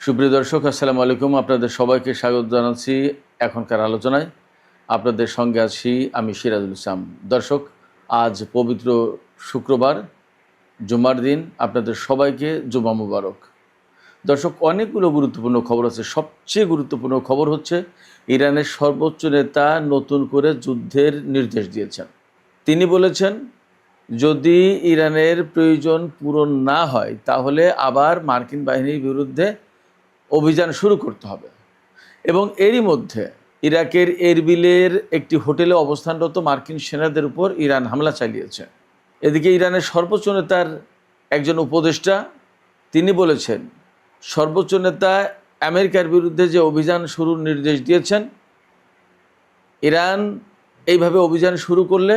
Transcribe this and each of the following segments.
সুপ্রিয় দর্শক, আসসালামু আলাইকুম। আপনাদের সবাইকে স্বাগত জানাচ্ছি এখনকার আলোচনায়। আপনাদের সঙ্গে আছি আমি সিরাজুল ইসলাম। দর্শক, আজ পবিত্র শুক্রবার, জুমার দিন। আপনাদের সবাইকে জুমা মুবারক। দর্শক, অনেকগুলো গুরুত্বপূর্ণ খবর আছে। সবচেয়ে গুরুত্বপূর্ণ খবর হচ্ছে ইরানের সর্বোচ্চ নেতা নতুন করে যুদ্ধের নির্দেশ দিয়েছেন। তিনি বলেছেন, যদি ইরানের প্রয়োজন পূরণ না হয় তাহলে আবার মার্কিন বাহিনীর বিরুদ্ধে অভিযান শুরু করতে হবে। এবং এরই মধ্যে ইরাকের এরবিলের একটি হোটেলে অবস্থানরত মার্কিন সেনাদের উপর ইরান হামলা চালিয়েছে। এদিকে ইরানের সর্বোচ্চ নেতার একজন উপদেষ্টা তিনি বলেছেন, সর্বোচ্চ নেতা আমেরিকার বিরুদ্ধে যে অভিযান শুরুর নির্দেশ দিয়েছেন, ইরান এইভাবে অভিযান শুরু করলে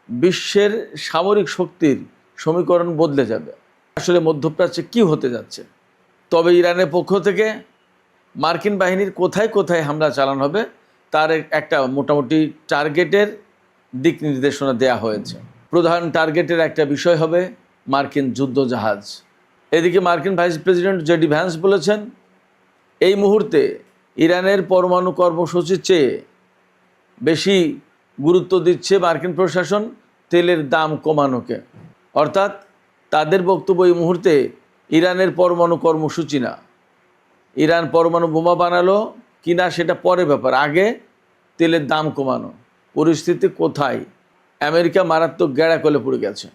বিশ্বের সামরিক শক্তির সমীকরণ বদলে যাবে। আসলে মধ্যপ্রাচ্যে কী হতে যাচ্ছে? তবে ইরানের পক্ষ থেকে মার্কিন বাহিনীর কোথায় কোথায় হামলা চালানো হবে তার একটা মোটামুটি টার্গেটের দিক নির্দেশনা দেয়া হয়েছে। প্রধান টার্গেটের একটা বিষয় হবে মার্কিন যুদ্ধজাহাজ। এদিকে মার্কিন ভাইস প্রেসিডেন্ট জেডি ভ্যান্স বলেছেন, এই মুহূর্তে ইরানের পরমাণু কর্মসূচির চেয়ে বেশি গুরুত্ব দিচ্ছে মার্কিন প্রশাসন তেলের দাম কমানোকে। অর্থাৎ তাদের বক্তব্য এই মুহূর্তে ইরানের পরমাণু কর্মসূচি না, ইরান পরমাণু বোমা বানালো কিনা সেটা পরে ব্যাপার, আগে তেলের দাম কমানো। পরিস্থিতি কোথায়? আমেরিকা মারাত্মক গ্যাড়াকলে পড়ে গেছে।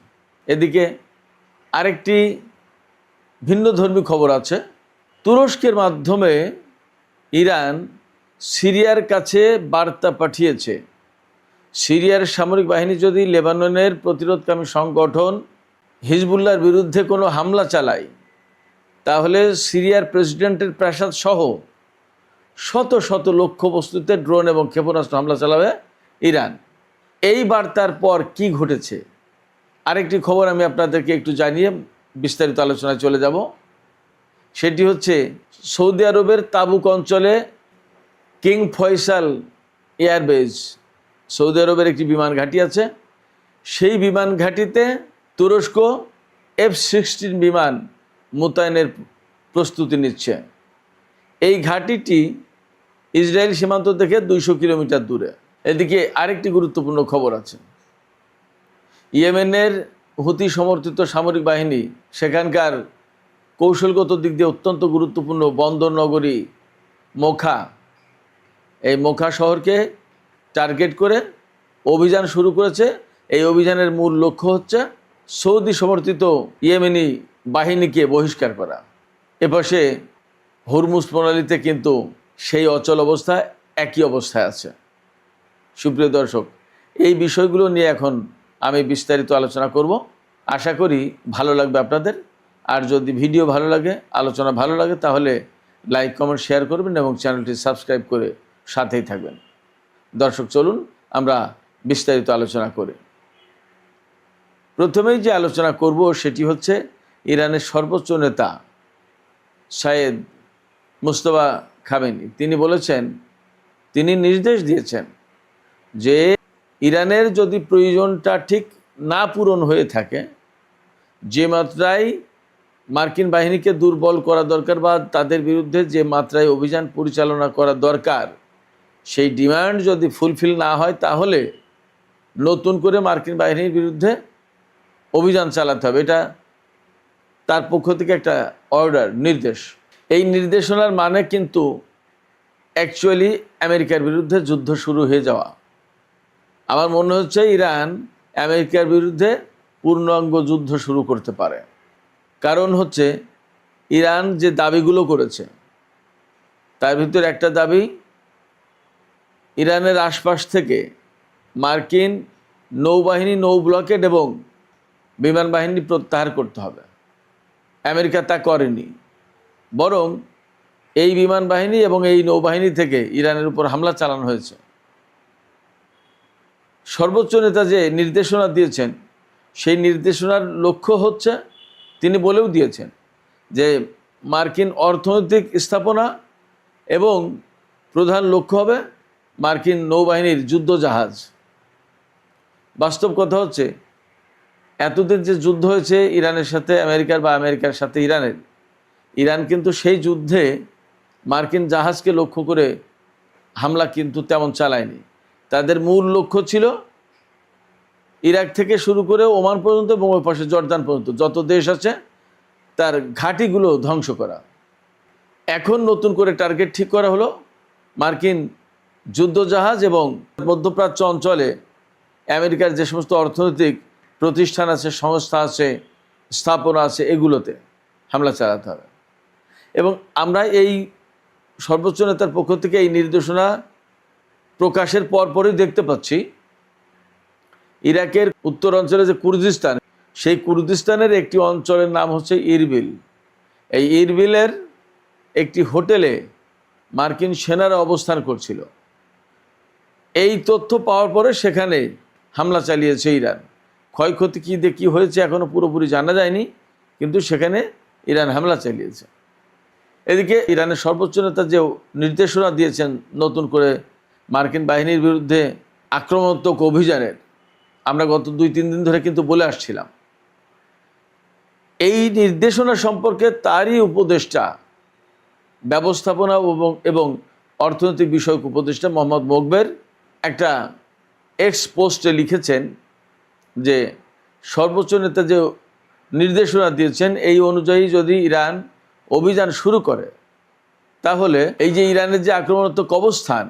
এদিকে আরেকটি ভিন্নধর্মী খবর আছে। তুরস্কের মাধ্যমে ইরান সিরিয়ার কাছে বার্তা পাঠিয়েছে, সিরিয়ার সামরিক বাহিনী যদি লেবাননের প্রতিরোধকামী সংগঠন হিজবুল্লাহর বিরুদ্ধে কোনো হামলা চালায় তাহলে সিরিয়ার প্রেসিডেন্টের প্রাসাদ সহ শত শত লক্ষ্যবস্তুতে ড্রোন এবং ক্ষেপণাস্ত্র হামলা চালাবে ইরান। এই বার্তার পর কি ঘটেছে আরেকটি খবর আমি আপনাদেরকে একটু জানিয়ে বিস্তারিত আলোচনায় চলে যাব। সেটি হচ্ছে সৌদি আরবের তাবুক অঞ্চলে কিং ফয়সাল এয়ারবেজ, সৌদি আরবের একটি বিমান ঘাঁটি আছে। সেই বিমান ঘাঁটিতে তুরস্ক F-16 বিমান মোতায়েনের প্রস্তুতি নিচ্ছে। এই ঘাঁটিটি ইসরায়েল সীমান্ত থেকে 200 কিলোমিটার দূরে। এদিকে আরেকটি গুরুত্বপূর্ণ খবর আছে। ইয়েমেনের হুতি সমর্থিত সামরিক বাহিনী সেখানকার কৌশলগত দিক দিয়ে অত্যন্ত গুরুত্বপূর্ণ বন্দর নগরী মোখা, এই মোখা শহরকে টার্গেট করে অভিযান শুরু করেছে। এই অভিযানের মূল লক্ষ্য হচ্ছে সৌদি সমর্থিত ইয়েমেনি বাহিনীকে বহিষ্কার করা। এপাশে হরমুজ প্রণালীতে কিন্তু সেই অচল অবস্থায় একই অবস্থায় আছে। সুপ্রিয় দর্শক, এই বিষয়গুলো নিয়ে এখন আমি বিস্তারিত আলোচনা করব। আশা করি ভালো লাগবে আপনাদের। আর যদি ভিডিও ভালো লাগে, আলোচনা ভালো লাগে, তাহলে লাইক কমেন্ট শেয়ার করবেন এবং চ্যানেলটি সাবস্ক্রাইব করে সাথেই থাকবেন। দর্শক, চলুন আমরা বিস্তারিত আলোচনা করি। প্রথমেই যে আলোচনা করব সেটি হচ্ছে ইরানের সর্বোচ্চ নেতা সাইয়েদ মুজতবা খামেনি। তিনি বলেছেন, তিনি নির্দেশ দিয়েছেন যে ইরানের যদি প্রয়োজনটা ঠিক না পূরণ হয়ে থাকে, যে মাত্রায় মার্কিন বাহিনীকে দুর্বল করা দরকার বা তাদের বিরুদ্ধে যে মাত্রায় অভিযান পরিচালনা করা দরকার, সেই ডিমান্ড যদি ফুলফিল না হয় তাহলে নতুন করে মার্কিন বাহিনীর বিরুদ্ধে অভিযান চালাতে হবে। এটা তার পক্ষ থেকে একটা অর্ডার, নির্দেশ। এই নির্দেশনার মানে কিন্তু অ্যাকচুয়ালি আমেরিকার বিরুদ্ধে যুদ্ধ শুরু হয়ে যাওয়া। আমার মনে হচ্ছে ইরান আমেরিকার বিরুদ্ধে পূর্ণাঙ্গ যুদ্ধ শুরু করতে পারে। কারণ হচ্ছে ইরান যে দাবিগুলো করেছে তার ভিতরে একটা দাবি, ইরানের আশপাশ থেকে মার্কিন নৌবাহিনী, নৌ ব্লকেড এবং বিমান বাহিনী প্রত্যাহার করতে হবে। আমেরিকা তা করেনি, বরং এই বিমান বাহিনী এবং এই নৌবাহিনী থেকে ইরানের উপর হামলা চালানো হয়েছে। সর্বোচ্চ নেতা যে নির্দেশনা দিয়েছেন সেই নির্দেশনার লক্ষ্য হচ্ছে, তিনি বলেও দিয়েছেন যে মার্কিন অর্থনৈতিক স্থাপনা এবং প্রধান লক্ষ্য হবে মার্কিন নৌবাহিনীর যুদ্ধজাহাজ। বাস্তব কথা হচ্ছে, এতদিন যে যুদ্ধ হয়েছে ইরানের সাথে আমেরিকার বা আমেরিকার সাথে ইরানের, ইরান কিন্তু সেই যুদ্ধে মার্কিন জাহাজকে লক্ষ্য করে হামলা কিন্তু তেমন চালায়নি। তাদের মূল লক্ষ্য ছিল ইরাক থেকে শুরু করে ওমান পর্যন্ত এবং ওই পাশে জর্দান পর্যন্ত যত দেশ আছে তার ঘাঁটিগুলো ধ্বংস করা। এখন নতুন করে টার্গেট ঠিক করা হলো মার্কিন যুদ্ধজাহাজ এবং মধ্যপ্রাচ্য অঞ্চলে আমেরিকার যে সমস্ত অর্থনৈতিক প্রতিষ্ঠান আছে, সংস্থা আছে, স্থাপনা আছে, এগুলোতে হামলা চালাতে হবে। এবং আমরা এই সর্বোচ্চ নেতার পক্ষ থেকে এই নির্দেশনা প্রকাশের পরপরই দেখতে পাচ্ছি ইরাকের উত্তর অঞ্চলে যে কুর্দিস্তান, সেই কুর্দিস্তানের একটি অঞ্চলের নাম হচ্ছে ইরবিল। এই ইরবিলের একটি হোটেলে মার্কিন সেনারা অবস্থান করছিল। এই তথ্য পাওয়ার পরে সেখানে হামলা চালিয়েছে ইরান। ক্ষয়ক্ষতি কী হয়েছে এখনও পুরোপুরি জানা যায়নি, কিন্তু সেখানে ইরান হামলা চালিয়েছে। এদিকে ইরানের সর্বোচ্চ নেতা যে নির্দেশনা দিয়েছেন নতুন করে মার্কিন বাহিনীর বিরুদ্ধে আক্রমণাত্মক অভিযানের, আমরা গত 2-3 দিন ধরে কিন্তু বলে আসছিলাম। এই নির্দেশনা সম্পর্কে তারই উপদেষ্টা, ব্যবস্থাপনা এবং অর্থনৈতিক বিষয়ক উপদেষ্টা মোহাম্মদ মোকবের একটা এক্স পোস্টে লিখেছেন যে সর্বোচ্চ নেতা যে নির্দেশনা দিয়েছেন এই অনুযায়ী যদি ইরান অভিযান শুরু করে, তাহলে এই যে ইরানের যে আক্রমণাত্মক অবস্থান,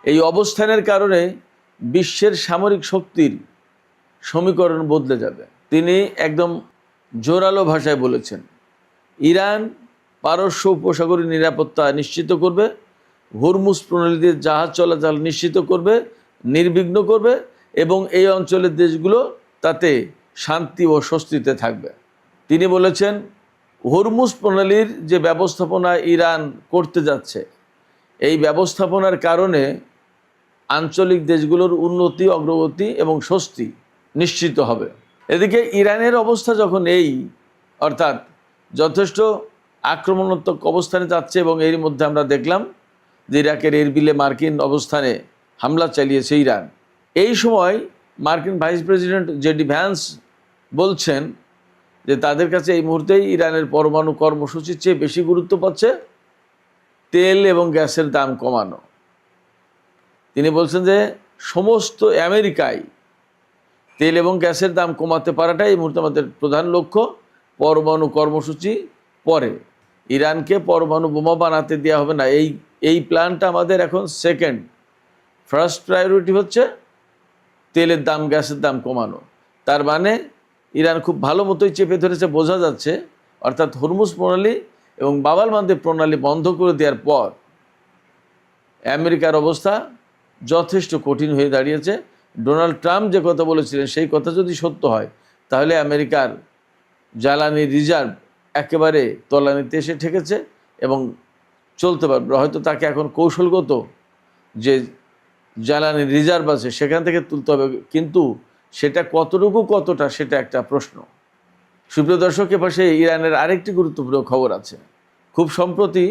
এই অবস্থানের কারণে বিশ্বের সামরিক শক্তির সমীকরণ বদলে যাবে। তিনি একদম জোরালো ভাষায় বলেছেন, ইরান পারস্য উপসাগরীয় নিরাপত্তা নিশ্চিত করবে, হরমুজ প্রণালী দিয়ে জাহাজ চলাচল নিশ্চিত করবে, নির্বিঘ্ন করবে এবং এই অঞ্চলের দেশগুলো তাতে শান্তি ও স্বস্তিতে থাকবে। তিনি বলেছেন হরমুজ প্রণালীর যে ব্যবস্থাপনা ইরান করতে যাচ্ছে, এই ব্যবস্থাপনার কারণে আঞ্চলিক দেশগুলোর উন্নতি, অগ্রগতি এবং স্বস্তি নিশ্চিত হবে। এদিকে ইরানের অবস্থা যখন অর্থাৎ যথেষ্ট আক্রমণাত্মক অবস্থানে যাচ্ছে এবং এর মধ্যে আমরা দেখলাম যে ইরাকের এরবিলে মার্কিন অবস্থানে হামলা চালিয়েছে ইরান। এই সময় মার্কিন ভাইস প্রেসিডেন্ট জেডি ভ্যান্স বলছেন যে তাদের কাছে এই মুহূর্তেই ইরানের পরমাণু কর্মসূচির চেয়ে বেশি গুরুত্ব পাচ্ছে তেল এবং গ্যাসের দাম কমানো। তিনি বলছেন যে সমস্ত আমেরিকায় তেল এবং গ্যাসের দাম কমাতে পারাটাই এই মুহূর্তে আমাদের প্রধান লক্ষ্য। পরমাণু কর্মসূচি পরে, ইরানকে পরমাণু বোমা বানাতে দেওয়া হবে না, এই প্ল্যানটা আমাদের এখন সেকেন্ড। ফার্স্ট প্রায়োরিটি হচ্ছে তেলের দাম, গ্যাসের দাম কমানো। তার মানে ইরান খুব ভালো মতোই চেপে ধরেছে বোঝা যাচ্ছে। অর্থাৎ হরমুজ প্রণালী এবং বাবাল মান্দেব প্রণালী বন্ধ করে দেওয়ার পর আমেরিকার অবস্থা যথেষ্ট কঠিন হয়ে দাঁড়িয়েছে। ডোনাল্ড ট্রাম্প যে কথা বলেছিলেন সেই কথা যদি সত্য হয়, তাহলে আমেরিকার জ্বালানি রিজার্ভ একেবারে তলানিতে এসে ঠেকেছে এবং চলতে পারবে। হয়তো তাকে এখন কৌশলগত যে জ্বালানি রিজার্ভ আছে সেখান থেকে তুলতে হবে, কিন্তু সেটা কতটা সেটা একটা প্রশ্ন। সুপ্রিয় দর্শক, এপাশে ইরানের আরেকটি গুরুত্বপূর্ণ খবর আছে। খুব সম্প্রতি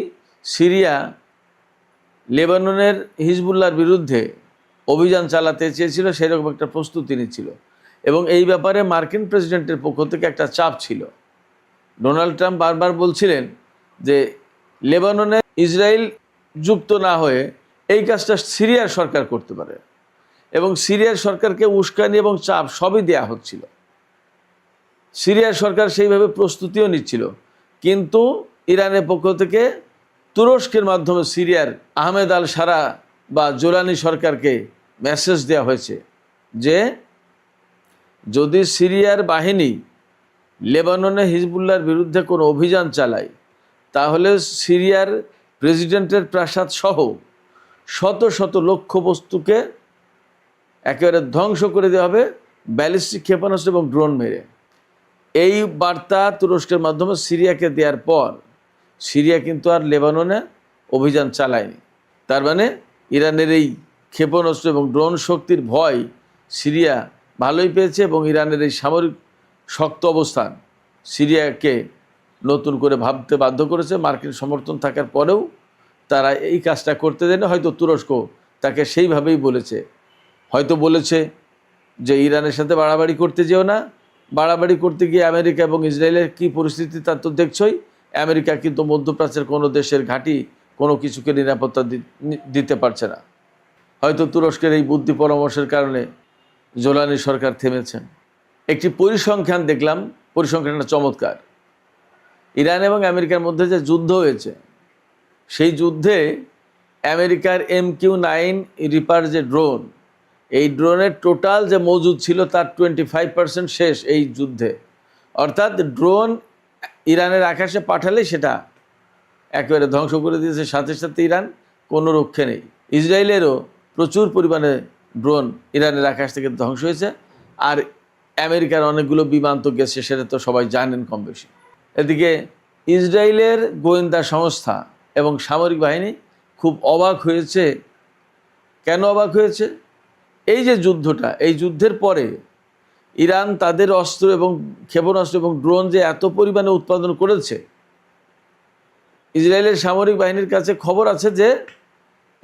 সিরিয়া লেবাননের হিজবুল্লাহর বিরুদ্ধে অভিযান চালাতে চেয়েছিল, সেরকম একটা প্রস্তুতি নিচ্ছিল এবং এই ব্যাপারে মার্কিন প্রেসিডেন্টের পক্ষ থেকে একটা চাপ ছিল। ডোনাল্ড ট্রাম্প বারবার বলছিলেন যে লেবাননে ইসরায়েল যুক্ত না হয়ে এই কাজটা সিরিয়ার সরকার করতে পারে এবং সিরিয়ার সরকারকে উস্কানি এবং চাপ সবই দেয়া হচ্ছিল। সিরিয়ার সরকার সেইভাবে প্রস্তুতিও নিচ্ছিল, কিন্তু ইরানের পক্ষ থেকে তুরস্কের মাধ্যমে সিরিয়ার আহমেদ আল সারা বা জোলানি সরকারকে মেসেজ দেওয়া হয়েছে যে যদি সিরিয়ার বাহিনী লেবাননে হিজবুল্লাহর বিরুদ্ধে কোনো অভিযান চালায়, তাহলে সিরিয়ার প্রেসিডেন্টের প্রাসাদ সহ শত শত লক্ষ্যবস্তুকে একেবারে ধ্বংস করে দেওয়া হবে ব্যালিস্টিক ক্ষেপণাস্ত্র এবং ড্রোন মেরে। এই বার্তা তুরস্কের মাধ্যমে সিরিয়াকে দেওয়ার পর সিরিয়া কিন্তু আর লেবাননে অভিযান চালায়নি। তার মানে ইরানের এই ক্ষেপণাস্ত্র এবং ড্রোন শক্তির ভয় সিরিয়া ভালোই পেয়েছে এবং ইরানের এই সামরিক শক্ত অবস্থান সিরিয়াকে নতুন করে ভাবতে বাধ্য করেছে। মার্কিন সমর্থন থাকার পরেও তারা এই কাজটা করতে দেয়নি। হয়তো তুরস্ক তাকে সেইভাবেই বলেছে, হয়তো বলেছে যে ইরানের সাথে বাড়াবাড়ি করতে যেও না, বাড়াবাড়ি করতে গিয়ে আমেরিকা এবং ইসরায়েলের কী পরিস্থিতি তা তো দেখছই। আমেরিকা কিন্তু মধ্যপ্রাচ্যের কোনো দেশের ঘাঁটি কোনো কিছুকে নিরাপত্তা দিতে পারছে না। হয়তো তুরস্কের এই বুদ্ধি পরামর্শের কারণে জোলানি সরকার থেমেছেন। একটি পরিসংখ্যান দেখলাম, পরিসংখ্যানটা চমৎকার। ইরান এবং আমেরিকার মধ্যে যে যুদ্ধ হয়েছে, সেই যুদ্ধে আমেরিকার MQ-9 রিপার যে ড্রোন, এই ড্রোনের টোটাল যে মজুদ ছিল তার 25% শেষ এই যুদ্ধে। অর্থাৎ ড্রোন ইরানের আকাশে পাঠালে সেটা একেবারে ধ্বংস করে দিয়েছে, সাথে সাথে ইরান কোনো রক্ষে নেই। ইসরায়েলেরও প্রচুর পরিমাণে ড্রোন ইরানের আকাশ থেকে ধ্বংস হয়েছে, আর আমেরিকার অনেকগুলো বিমান তো গেছে, সেটা তো সবাই জানেন কম বেশি। এদিকে ইসরায়েলের গোয়েন্দা সংস্থা এবং সামরিক বাহিনী খুব অবাক হয়েছে। কেন অবাক হয়েছে? এই যে যুদ্ধটা, এই যুদ্ধের পরে ইরান তাদের অস্ত্র এবং ক্ষেপণাস্ত্র এবং ড্রোন যে এত পরিমাণে উৎপাদন করেছে, ইসরায়েলের সামরিক বাহিনীর কাছে খবর আছে যে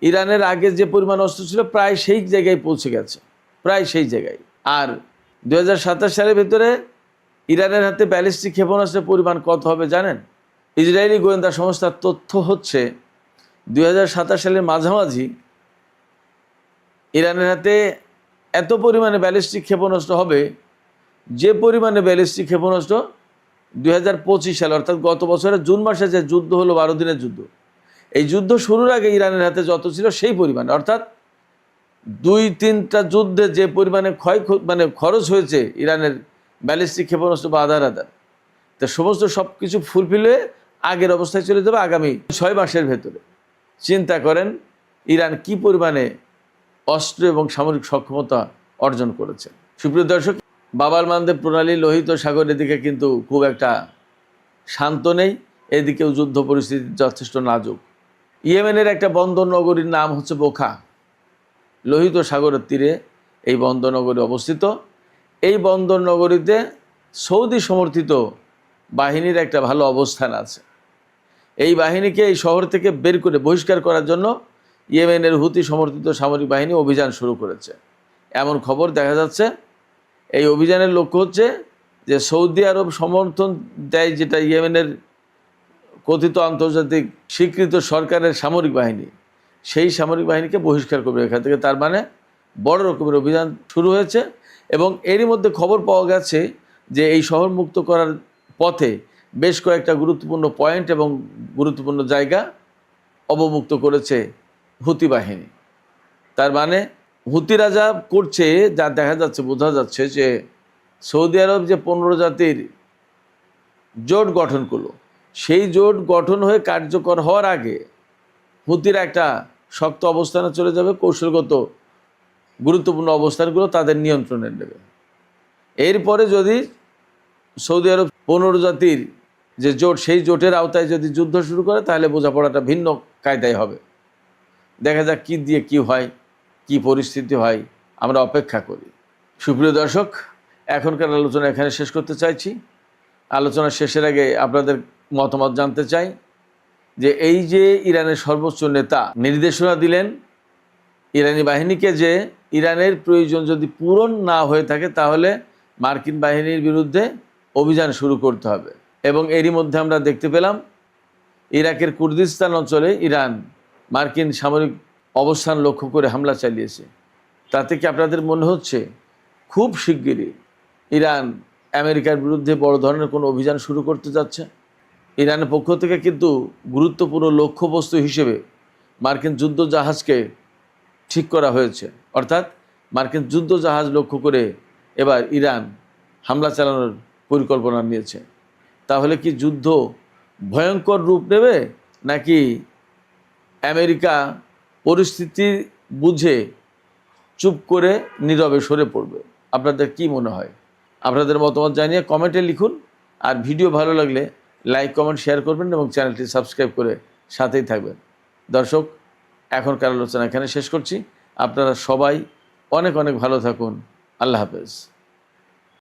ইরানের আগে যে পরিমাণ অস্ত্র ছিল প্রায় সেই জায়গায় পৌঁছে গেছে, প্রায় সেই জায়গায়। আর 2027 সালের ভেতরে ইরানের হাতে ব্যালিস্টিক ক্ষেপণাস্ত্রের পরিমাণ কত হবে জানেন? ইসরায়েলি গোয়েন্দা সংস্থার তথ্য হচ্ছে 2027 সালের মাঝামাঝি ইরানের হাতে এত পরিমাণে ব্যালিস্টিক ক্ষেপণাস্ত্র হবে, যে পরিমাণে ব্যালিস্টিক ক্ষেপণাস্ত্র 2025 সালে অর্থাৎ গত বছরের জুন মাসে যে যুদ্ধ হলো, 12 দিনের যুদ্ধ, এই যুদ্ধ শুরুর আগে ইরানের হাতে যত ছিল সেই পরিমাণে, অর্থাৎ 2-3টা যুদ্ধে যে পরিমাণে খরচ হয়েছে ইরানের ব্যালিস্টিক ক্ষেপণাস্ত্র বা আধার তো সমস্ত সব কিছু ফুলফিল হয়ে আগের অবস্থায় চলে যাবে আগামী 6 মাসের ভেতরে। চিন্তা করেন ইরান কি পরিমাণে অস্ত্র এবং সামরিক সক্ষমতা অর্জন করেছে। সুপ্রিয় দর্শক, বাবার মানদেব প্রণালী লোহিত সাগরের দিকে কিন্তু খুব একটা শান্ত নেই, এদিকেও যুদ্ধ পরিস্থিতি যথেষ্ট নাজুক। ইয়েমেনের একটা বন্দর নগরীর নাম হচ্ছে বোখা, লোহিত সাগরের তীরে এই বন্দর নগরী অবস্থিত। এই বন্দর নগরীতে সৌদি সমর্থিত বাহিনীর একটা ভালো অবস্থান আছে। এই বাহিনীকে এই শহর থেকে বের করে বহিষ্কার করার জন্য ইয়েমেনের হুতি সমর্থিত সামরিক বাহিনী অভিযান শুরু করেছে, এমন খবর দেখা যাচ্ছে। এই অভিযানের লক্ষ্য হচ্ছে যে সৌদি আরব সমর্থন দেয় যেটা ইয়েমেনের কথিত আন্তর্জাতিক স্বীকৃত সরকারের সামরিক বাহিনী, সেই সামরিক বাহিনীকে বহিষ্কার করবে এখান থেকে। তার মানে বড় রকমের অভিযান শুরু হয়েছে এবং এরই মধ্যে খবর পাওয়া গেছে যে এই শহর মুক্ত করার পথে বেশ কয়েকটা গুরুত্বপূর্ণ পয়েন্ট এবং গুরুত্বপূর্ণ জায়গা অবমুক্ত করেছে হুতি বাহিনী। তার মানে হুতিরা যা করছে, যা দেখা যাচ্ছে, বোঝা যাচ্ছে যে সৌদি আরব যে 15 জাতির জোট গঠন করলো, সেই জোট গঠন হয়ে কার্যকর হওয়ার আগে হুতিরা একটা শক্ত অবস্থানে চলে যাবে, কৌশলগত গুরুত্বপূর্ণ অবস্থানগুলো তাদের নিয়ন্ত্রণে নেবে। এরপরে যদি সৌদি আরব 15 জাতির যে জোট, সেই জোটের আওতায় যদি যুদ্ধ শুরু করে, তাহলে বোঝাপড়াটা ভিন্ন কায়দায় হবে। দেখা যাক কী দিয়ে কী হয়, কি পরিস্থিতি হয়, আমরা অপেক্ষা করি। সুপ্রিয় দর্শক, এখনকার আলোচনা এখানে শেষ করতে চাইছি। আলোচনা শেষের আগে আপনাদের মতামত জানতে চাই যে এই যে ইরানের সর্বোচ্চ নেতা নির্দেশনা দিলেন ইরানি বাহিনীকে যে ইরানের প্রয়োজন যদি পূরণ না হয়ে থাকে তাহলে মার্কিন বাহিনীর বিরুদ্ধে অভিযান শুরু করতে হবে। এবং এরই মধ্যে আমরা দেখতে পেলাম ইরাকের কুর্দিস্তান অঞ্চলে ইরান মার্কিন সামরিক অবস্থান লক্ষ্য করে হামলা চালিয়েছে। তাতে কি আপনাদের মনে হচ্ছে খুব শিগগিরই ইরান আমেরিকার বিরুদ্ধে বড় ধরনের কোনো অভিযান শুরু করতে যাচ্ছে? ইরানের পক্ষ থেকে কিন্তু গুরুত্বপূর্ণ লক্ষ্যবস্তু হিসেবে মার্কিন যুদ্ধ জাহাজকে ঠিক করা হয়েছে, অর্থাৎ মার্কিন যুদ্ধ জাহাজ লক্ষ্য করে এবার ইরান হামলা চালানোর পরিকল্পনা নিয়েছে। তাহলে কি যুদ্ধ ভয়ঙ্কর রূপ নেবে, নাকি আমেরিকা পরিস্থিতি বুঝে চুপ করে নীরবে সরে পড়বে? আপনাদের কি মনে হয়? আপনাদের মতামত জানিয়ে কমেন্টে লিখুন। আর ভিডিও ভালো লাগলে লাইক, কমেন্ট, শেয়ার করবেন এবং চ্যানেলটি সাবস্ক্রাইব করে সাথেই থাকবেন। দর্শক, এখনকার আলোচনা এখানে শেষ করছি। আপনারা সবাই অনেক অনেক ভালো থাকুন। আল্লাহ হাফেজ।